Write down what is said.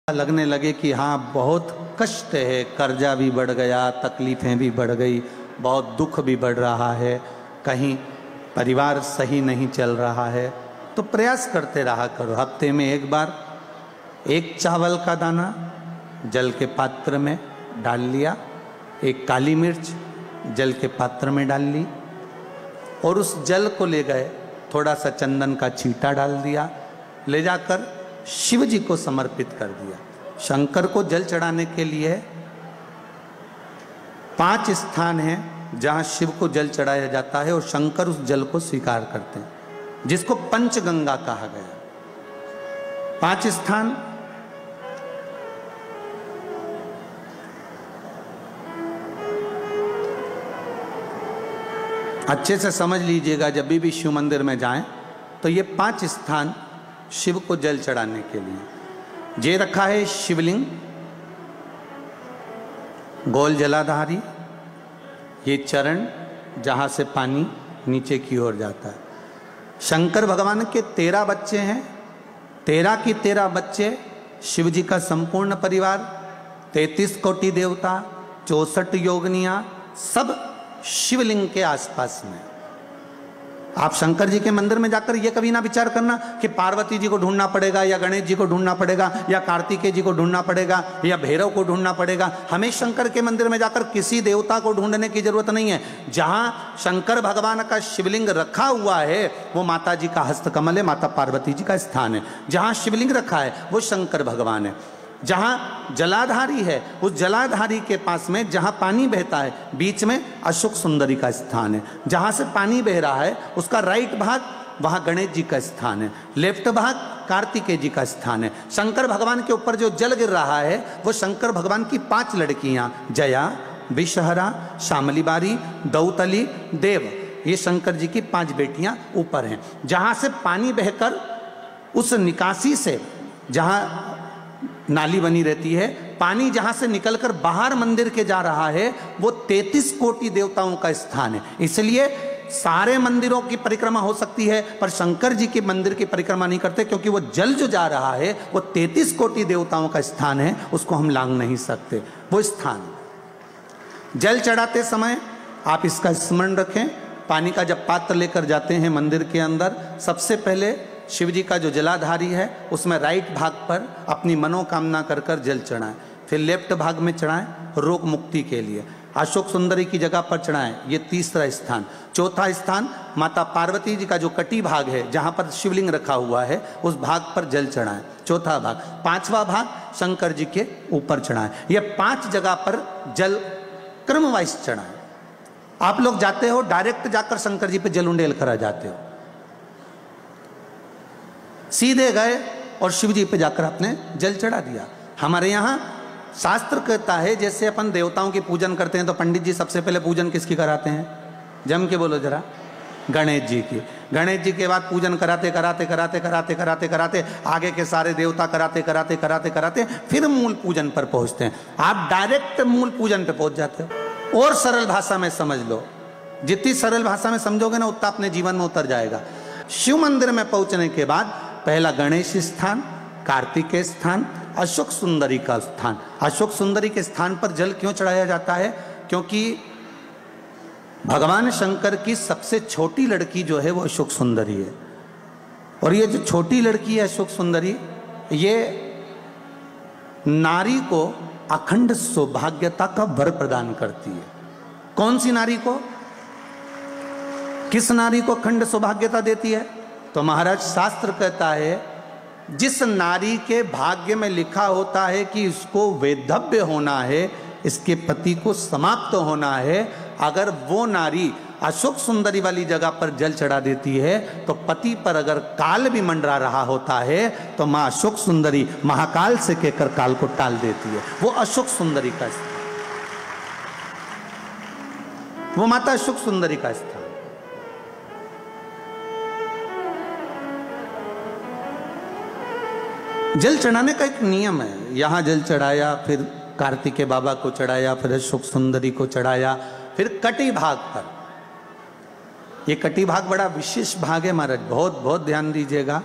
लगने लगे कि हाँ बहुत कष्ट है, कर्जा भी बढ़ गया, तकलीफ़ें भी बढ़ गई, बहुत दुख भी बढ़ रहा है, कहीं परिवार सही नहीं चल रहा है, तो प्रयास करते रहा करो। हफ्ते में एक बार एक चावल का दाना जल के पात्र में डाल लिया, एक काली मिर्च जल के पात्र में डाल ली और उस जल को ले गए, थोड़ा सा चंदन का छींटा डाल दिया, ले जाकर शिव जी को समर्पित कर दिया। शंकर को जल चढ़ाने के लिए 5 स्थान हैं जहां शिव को जल चढ़ाया जाता है और शंकर उस जल को स्वीकार करते हैं, जिसको पंचगंगा कहा गया। 5 स्थान अच्छे से समझ लीजिएगा, जब भी शिव मंदिर में जाएं तो ये 5 स्थान शिव को जल चढ़ाने के लिए ये रखा है। शिवलिंग, गोल जलाधारी, ये चरण जहां से पानी नीचे की ओर जाता है। शंकर भगवान के 13 बच्चे हैं, 13 की 13 बच्चे, शिव जी का संपूर्ण परिवार, 33 कोटि देवता, 64 योगनियां, सब शिवलिंग के आसपास में। आप शंकर जी के मंदिर में जाकर ये कभी ना विचार करना कि पार्वती जी को ढूंढना पड़ेगा या गणेश जी को ढूंढना पड़ेगा या कार्तिकेय जी को ढूंढना पड़ेगा या भैरव को ढूंढना पड़ेगा। हमें शंकर के मंदिर में जाकर किसी देवता को ढूंढने की जरूरत नहीं है। जहां शंकर भगवान का शिवलिंग रखा हुआ है वो माता जी का हस्तकमल है, माता पार्वती जी का स्थान है। जहां शिवलिंग रखा है वो शंकर भगवान है। जहां जलाधारी है उस जलाधारी के पास में जहां पानी बहता है बीच में अशोक सुंदरी का स्थान है। जहां से पानी बह रहा है उसका राइट भाग वहां गणेश जी का स्थान है, लेफ्ट भाग कार्तिकेय जी का स्थान है। शंकर भगवान के ऊपर जो जल गिर रहा है वो शंकर भगवान की 5 लड़कियां, जया, विषहरा, शामली बारी, दौतली, देव, ये शंकर जी की 5 बेटियां ऊपर हैं। जहां से पानी बहकर उस निकासी से, जहां नाली बनी रहती है, पानी जहां से निकलकर बाहर मंदिर के जा रहा है वो 33 कोटि देवताओं का स्थान है। इसलिए सारे मंदिरों की परिक्रमा हो सकती है पर शंकर जी के मंदिर की परिक्रमा नहीं करते, क्योंकि वो जल जो जा रहा है वो 33 कोटि देवताओं का स्थान है, उसको हम लांघ नहीं सकते। वो स्थान जल चढ़ाते समय आप इसका स्मरण रखें। पानी का जब पात्र लेकर जाते हैं मंदिर के अंदर, सबसे पहले शिव जी का जो जलाधारी है उसमें राइट भाग पर अपनी मनोकामना कर कर जल चढ़ाएं, फिर लेफ्ट भाग में चढ़ाएं रोग मुक्ति के लिए। अशोक सुंदरी की जगह पर चढ़ाएं, ये 3रा स्थान। 4था स्थान माता पार्वती जी का जो कटी भाग है जहां पर शिवलिंग रखा हुआ है उस भाग पर जल चढ़ाएं, 4था भाग। 5वां भाग शंकर जी के ऊपर चढ़ाएं। ये 5 जगह पर जल क्रम वाइज चढ़ाएं। आप लोग जाते हो डायरेक्ट जाकर शंकर जी पे जल उंडेल कर आ जाते हो, सीधे गए और शिव जी पे जाकर आपने जल चढ़ा दिया। हमारे यहाँ शास्त्र कहता है जैसे अपन देवताओं की पूजन करते हैं तो पंडित जी सबसे पहले पूजन किसकी कराते हैं? जम के बोलो जरा, गणेश जी की। गणेश जी के बाद पूजन कराते कराते कराते कराते कराते कराते आगे के सारे देवता कराते कराते कराते कराते फिर मूल पूजन पर पहुंचते हैं। आप डायरेक्ट मूल पूजन पे पहुंच जाते हो। और सरल भाषा में समझ लो, जितनी सरल भाषा में समझोगे ना उतना अपने जीवन में उतर जाएगा। शिव मंदिर में पहुंचने के बाद पहला गणेश स्थान, कार्तिकेय स्थान, अशोक सुंदरी का स्थान। अशोक सुंदरी के स्थान पर जल क्यों चढ़ाया जाता है? क्योंकि भगवान शंकर की सबसे छोटी लड़की जो है वो अशोक सुंदरी है। और ये जो छोटी लड़की है अशोक सुंदरी, ये नारी को अखंड सौभाग्यता का वर प्रदान करती है। कौन सी नारी को? किस नारी को अखंड सौभाग्यता देती है? तो महाराज शास्त्र कहता है जिस नारी के भाग्य में लिखा होता है कि इसको वैधव्य होना है, इसके पति को समाप्त होना है, अगर वो नारी अशोक सुंदरी वाली जगह पर जल चढ़ा देती है तो पति पर अगर काल भी मंडरा रहा होता है तो मां अशोक सुंदरी महाकाल से कहकर काल को टाल देती है। वो अशोक सुंदरी का स्थान, वो माता अशोक सुंदरी का स्थान। जल चढ़ाने का एक नियम है। यहां जल चढ़ाया, फिर कार्तिकेय बाबा को चढ़ाया, फिर अशोक सुंदरी को चढ़ाया, फिर कटी भाग पर। ये कटी भाग बड़ा विशेष भाग है महाराज, बहुत बहुत ध्यान दीजिएगा।